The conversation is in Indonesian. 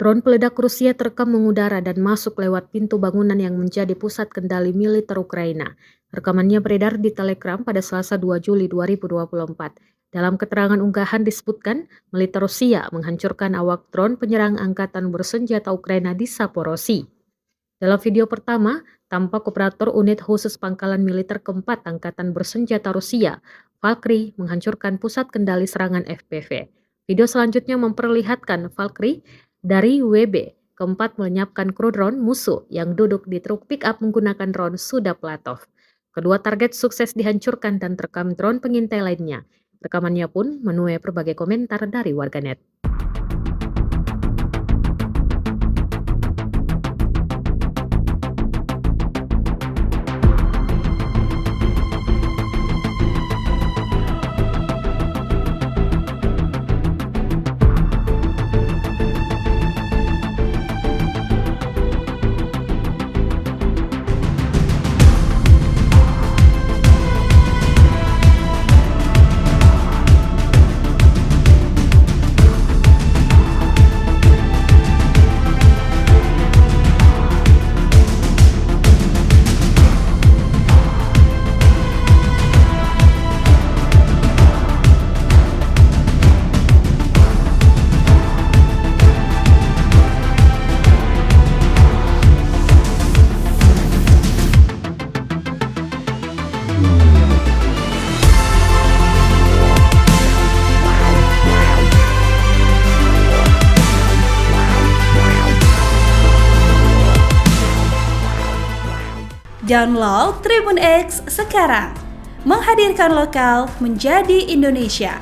Drone peledak Rusia terekam mengudara dan masuk lewat pintu bangunan yang menjadi pusat kendali militer Ukraina. Rekamannya beredar di Telegram pada Selasa 2 Juli 2024. Dalam keterangan unggahan disebutkan, militer Rusia menghancurkan awak drone penyerang angkatan bersenjata Ukraina di Zaporozhye. Dalam video pertama, tampak operator unit khusus pangkalan militer keempat angkatan bersenjata Rusia, Valkyrie, menghancurkan pusat kendali serangan FPV. Video selanjutnya memperlihatkan Valkyrie dari WB keempat melenyapkan kru drone musuh yang duduk di truk pick-up menggunakan drone Suda Platov. Kedua target sukses dihancurkan dan terekam drone pengintai lainnya. Rekamannya pun menuai berbagai komentar dari warganet. Download Tribun X sekarang, menghadirkan lokal menjadi Indonesia.